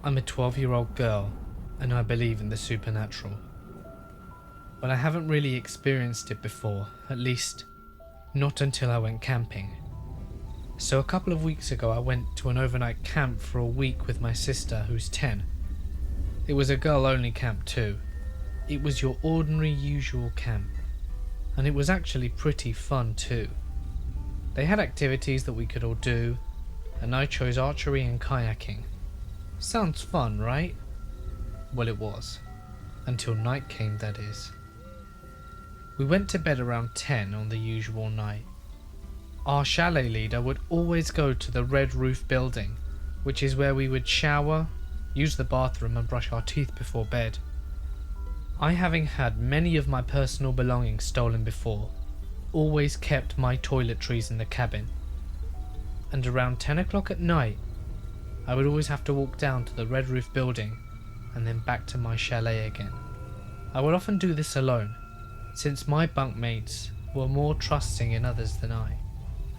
I'm a 12-year-old girl and I believe in the supernatural. But I haven't really experienced it before, at least not until I went camping. So a couple of weeks ago I went to an overnight camp for a week with my sister who's 10. It was a girl-only camp too. It was your ordinary usual camp. And it was actually pretty fun too. They had activities that we could all do, and I chose archery and kayaking. Sounds fun, right? Well, it was. Until night came, that is. We went to bed around 10 on the usual night. Our chalet leader would always go to the red roof building, which is where we would shower, use the bathroom and brush our teeth before bed. I, having had many of my personal belongings stolen before, always kept my toiletries in the cabin. And around 10 o'clock at night, I would always have to walk down to the red roof building and then back to my chalet again. I would often do this alone, since my bunkmates were more trusting in others than I.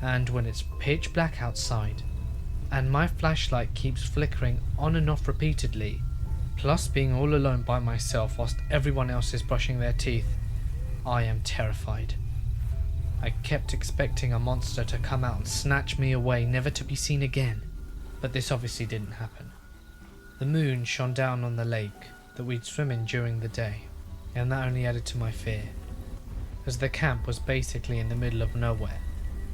And when it's pitch black outside, and my flashlight keeps flickering on and off repeatedly, plus being all alone by myself whilst everyone else is brushing their teeth, I am terrified. I kept expecting a monster to come out and snatch me away, never to be seen again, but this obviously didn't happen. The moon shone down on the lake that we'd swim in during the day, and that only added to my fear, as the camp was basically in the middle of nowhere.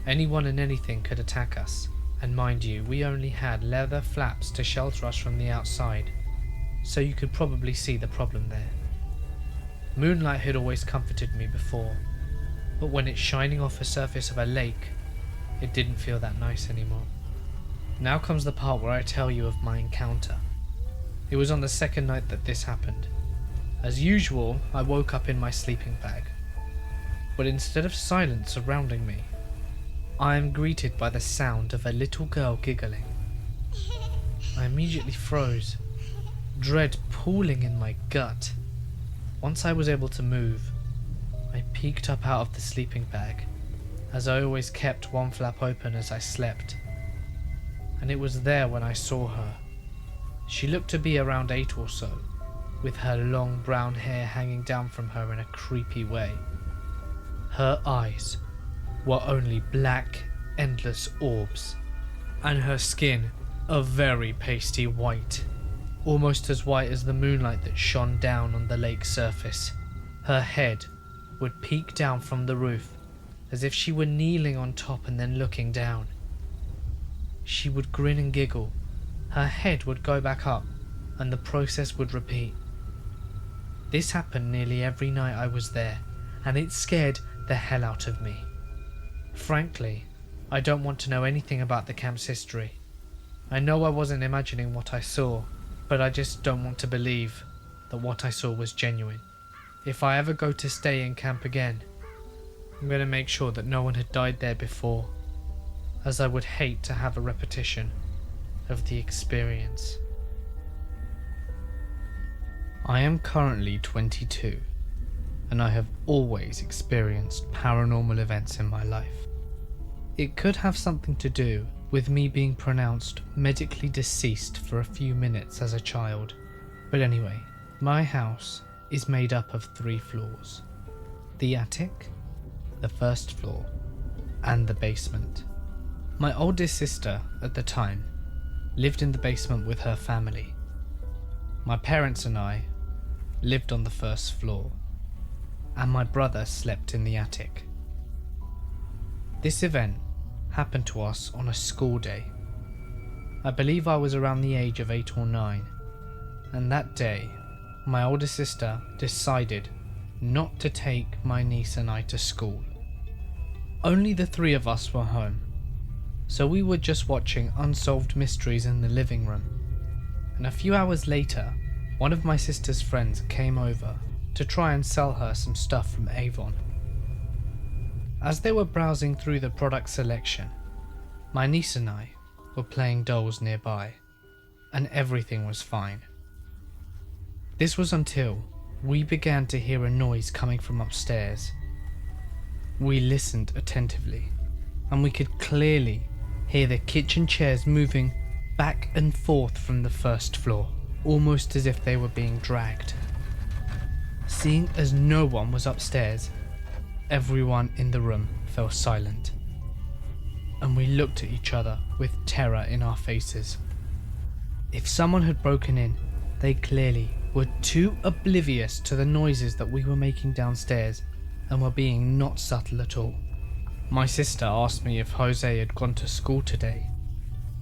Anyone and anything could attack us, and mind you, we only had leather flaps to shelter us from the outside, so you could probably see the problem there. Moonlight had always comforted me before, but when it's shining off the surface of a lake, it didn't feel that nice anymore. Now comes the part where I tell you of my encounter. It was on the second night that this happened. As usual, I woke up in my sleeping bag, but instead of silence surrounding me, I am greeted by the sound of a little girl giggling. I immediately froze, dread pooling in my gut. Once I was able to move, I peeked up out of the sleeping bag, as I always kept one flap open as I slept. And it was there when I saw her. She looked to be around 8 or so, with her long brown hair hanging down from her in a creepy way. Her eyes were only black, endless orbs, and her skin a very pasty white, almost as white as the moonlight that shone down on the lake surface. Her head would peek down from the roof, as if she were kneeling on top and then looking down. She would grin and giggle, her head would go back up, and the process would repeat. This happened nearly every night I was there, and it scared the hell out of me. Frankly, I don't want to know anything about the camp's history. I know I wasn't imagining what I saw, but I just don't want to believe that what I saw was genuine. If I ever go to stay in camp again, I'm going to make sure that no one had died there before, as I would hate to have a repetition of the experience. I am currently 22, and I have always experienced paranormal events in my life. It could have something to do with me being pronounced medically deceased for a few minutes as a child. But anyway, my house is made up of 3 floors. The attic, the first floor, and the basement. My oldest sister, at the time, lived in the basement with her family. My parents and I lived on the first floor, and my brother slept in the attic. This event happened to us on a school day. I believe I was around the age of 8 or 9, and that day my older sister decided not to take my niece and I to school. Only the 3 of us were home, so we were just watching Unsolved Mysteries in the living room, and a few hours later one of my sister's friends came over to try and sell her some stuff from Avon. As they were browsing through the product selection, my niece and I were playing dolls nearby, and everything was fine. This was until we began to hear a noise coming from upstairs. We listened attentively, and we could clearly hear the kitchen chairs moving back and forth from the first floor. almost as if they were being dragged. Seeing as no one was upstairs, everyone in the room fell silent, and we looked at each other with terror in our faces. If someone had broken in, they clearly were too oblivious to the noises that we were making downstairs and were being not subtle at all. My sister asked me if Jose had gone to school today.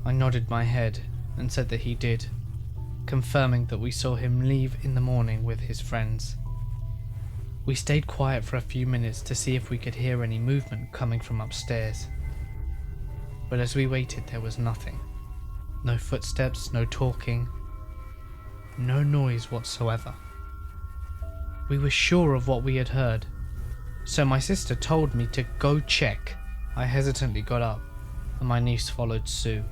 I nodded my head and said that he did, confirming that we saw him leave in the morning with his friends. We stayed quiet for a few minutes to see if we could hear any movement coming from upstairs. But as we waited, there was nothing. No footsteps, no talking, no noise whatsoever. We were sure of what we had heard, so my sister told me to go check. I hesitantly got up, and my niece followed suit.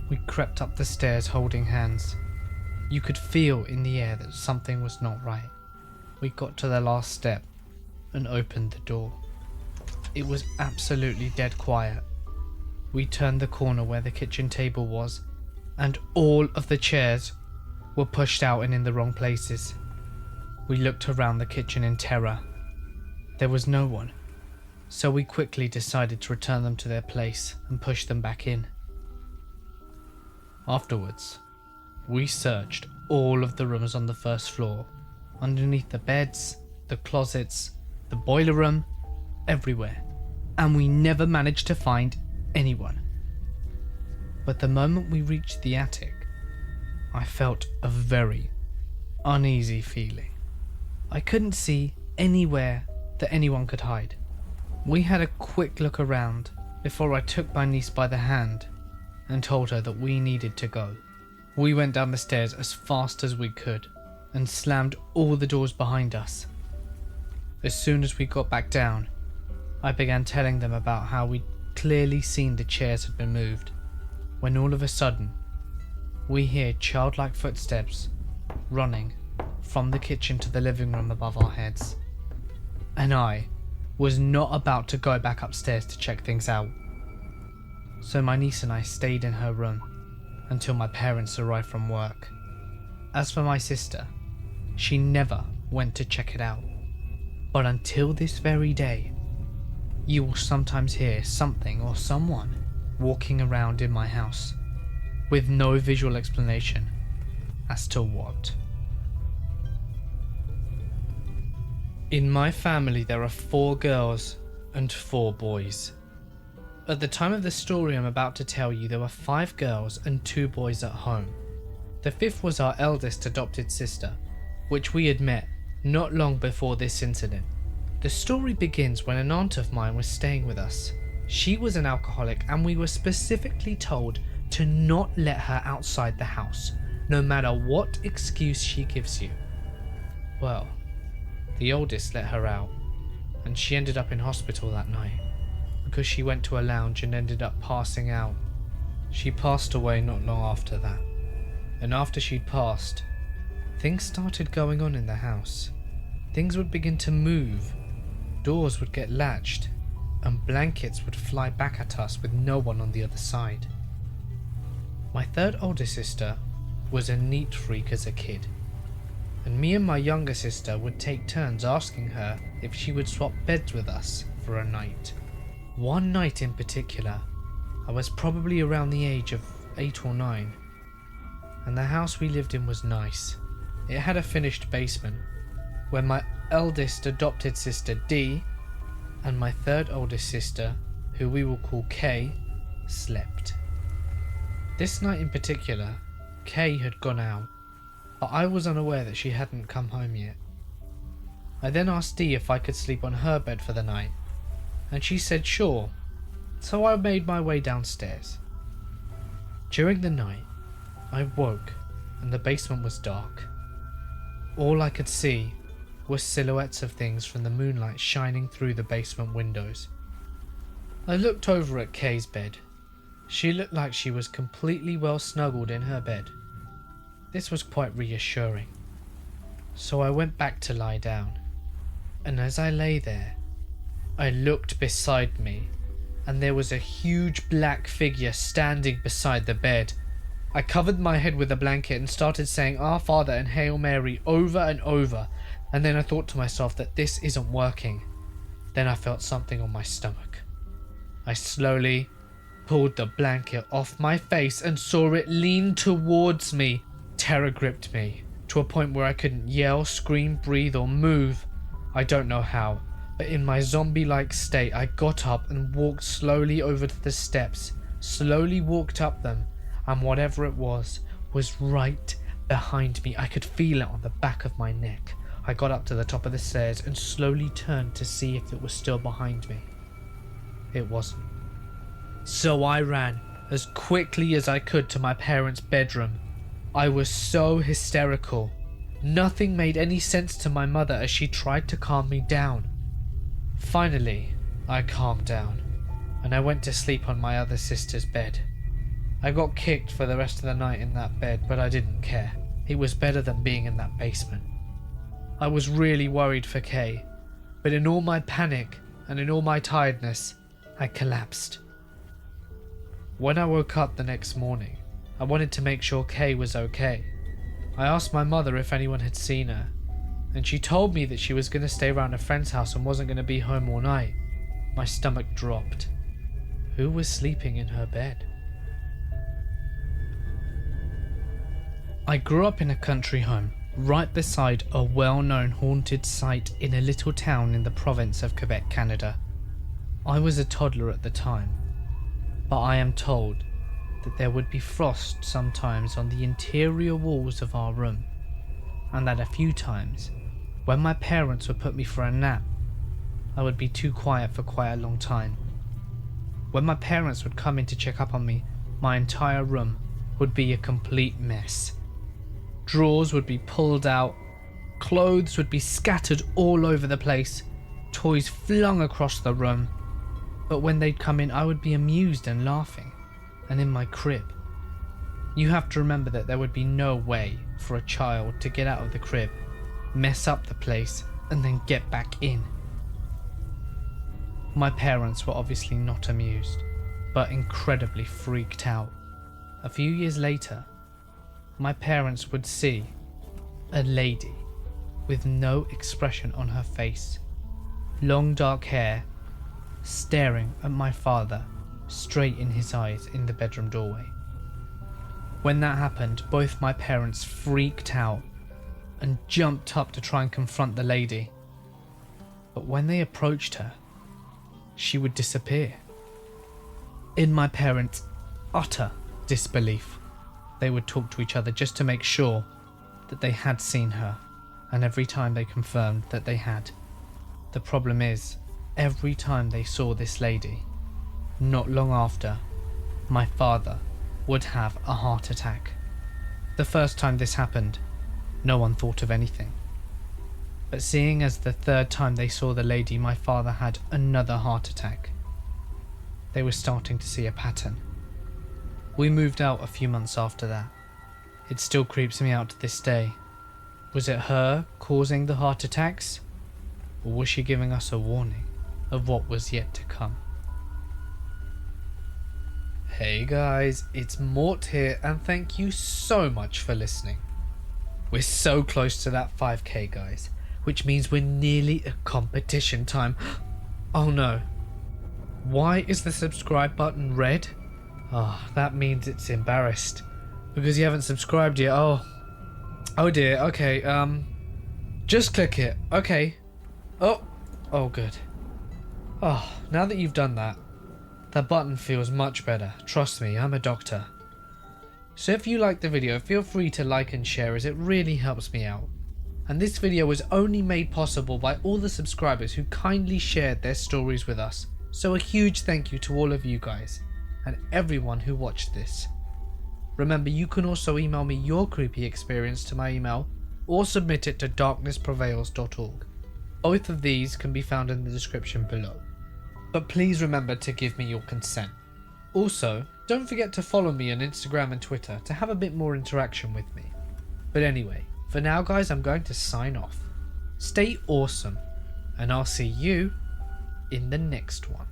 We crept up the stairs holding hands. You could feel in the air that something was not right. We got to the last step and opened the door. It was absolutely dead quiet. We turned the corner where the kitchen table was, and all of the chairs were pushed out and in the wrong places. We looked around the kitchen in terror. There was no one, so we quickly decided to return them to their place and push them back in. Afterwards, we searched all of the rooms on the first floor, underneath the beds, the closets, the boiler room, everywhere, and we never managed to find anyone. But the moment we reached the attic, I felt a very uneasy feeling. I couldn't see anywhere that anyone could hide. We had a quick look around before I took my niece by the hand and told her that we needed to go. We went down the stairs as fast as we could and slammed all the doors behind us. As soon as we got back down, I began telling them about how we'd clearly seen the chairs had been moved, when all of a sudden, we hear childlike footsteps running from the kitchen to the living room above our heads. And I was not about to go back upstairs to check things out. So my niece and I stayed in her room until my parents arrived from work. As for my sister, she never went to check it out. But until this very day, you will sometimes hear something or someone walking around in my house with no visual explanation as to what. In my family, there are 4 girls and 4 boys. At the time of the story I'm about to tell you, there were 5 girls and 2 boys at home. The 5th was our eldest adopted sister, which we had met not long before this incident. The story begins when an aunt of mine was staying with us. She was an alcoholic, and we were specifically told to not let her outside the house, no matter what excuse she gives you. Well, the oldest let her out, and she ended up in hospital that night because she went to a lounge and ended up passing out. She passed away not long after that, and after she'd passed, things started going on in the house. Things would begin to move, doors would get latched, and blankets would fly back at us with no one on the other side. My 3rd older sister was a neat freak as a kid, and me and my younger sister would take turns asking her if she would swap beds with us for a night. One night in particular, I was probably around the age of 8 or 9, and the house we lived in was nice. It had a finished basement where my eldest adopted sister D and my 3rd oldest sister, who we will call Kay, slept. This night in particular, Kay had gone out, but I was unaware that she hadn't come home yet. I then asked Dee if I could sleep on her bed for the night, and she said sure, so I made my way downstairs. During the night, I woke and the basement was dark. All I could see were silhouettes of things from the moonlight shining through the basement windows. I looked over at Kay's bed. She looked like she was completely well snuggled in her bed. This was quite reassuring. So I went back to lie down, and as I lay there, I looked beside me, and there was a huge black figure standing beside the bed. I covered my head with a blanket and started saying Our Father and Hail Mary over and over, and then I thought to myself that this isn't working. Then I felt something on my stomach. I slowly pulled the blanket off my face and saw it lean towards me. Terror gripped me to a point where I couldn't yell, scream, breathe, or move. I don't know how, but in my zombie-like state, I got up and walked slowly over to the steps, slowly walked up them, and whatever it was right behind me. I could feel it on the back of my neck. I got up to the top of the stairs and slowly turned to see if it was still behind me. It wasn't. So I ran as quickly as I could to my parents' bedroom. I was so hysterical. Nothing made any sense to my mother as she tried to calm me down. Finally, I calmed down and I went to sleep on my other sister's bed. I got kicked for the rest of the night in that bed, but I didn't care. It was better than being in that basement. I was really worried for Kay, but in all my panic and in all my tiredness, I collapsed. When I woke up the next morning, I wanted to make sure Kay was okay. I asked my mother if anyone had seen her, and she told me that she was going to stay around a friend's house and wasn't going to be home all night. My stomach dropped. Who was sleeping in her bed? I grew up in a country home, right beside a well-known haunted site in a little town in the province of Quebec, Canada. I was a toddler at the time, but I am told that there would be frost sometimes on the interior walls of our room, and that a few times, when my parents would put me for a nap, I would be too quiet for quite a long time. When my parents would come in to check up on me, my entire room would be a complete mess. Drawers would be pulled out, clothes would be scattered all over the place, toys flung across the room. But when they'd come in, I would be amused and laughing, and in my crib. You have to remember that there would be no way for a child to get out of the crib, mess up the place, and then get back in. My parents were obviously not amused, but incredibly freaked out. A few years later, my parents would see a lady with no expression on her face, long dark hair, staring at my father straight in his eyes in the bedroom doorway. When that happened, both my parents freaked out and jumped up to try and confront the lady. But when they approached her, she would disappear. In my parents' utter disbelief, they would talk to each other just to make sure that they had seen her, and every time they confirmed that they had. The problem is, every time they saw this lady, not long after, my father would have a heart attack. The first time this happened, no one thought of anything. But seeing as the third time they saw the lady, my father had another heart attack, they were starting to see a pattern. We moved out a few months after that. It still creeps me out to this day. Was it her causing the heart attacks? Or was she giving us a warning of what was yet to come? Hey guys, it's Mort here, and thank you so much for listening. We're so close to that 5k guys, which means we're nearly at competition time. Oh no. Why is the subscribe button red? Oh, that means it's embarrassed because you haven't subscribed yet. Oh dear. Okay, just click it. Okay. Oh good. Oh, now that you've done that, that button feels much better. Trust me, I'm a doctor. So if you liked the video, feel free to like and share, as it really helps me out. And this video was only made possible by all the subscribers who kindly shared their stories with us. So a huge thank you to all of you guys and everyone who watched this. Remember, you can also email me your creepy experience to my email, or submit it to darknessprevails.org. Both of these can be found in the description below. But please remember to give me your consent. Also, don't forget to follow me on Instagram and Twitter to have a bit more interaction with me. But anyway, for now guys, I'm going to sign off. Stay awesome, and I'll see you in the next one.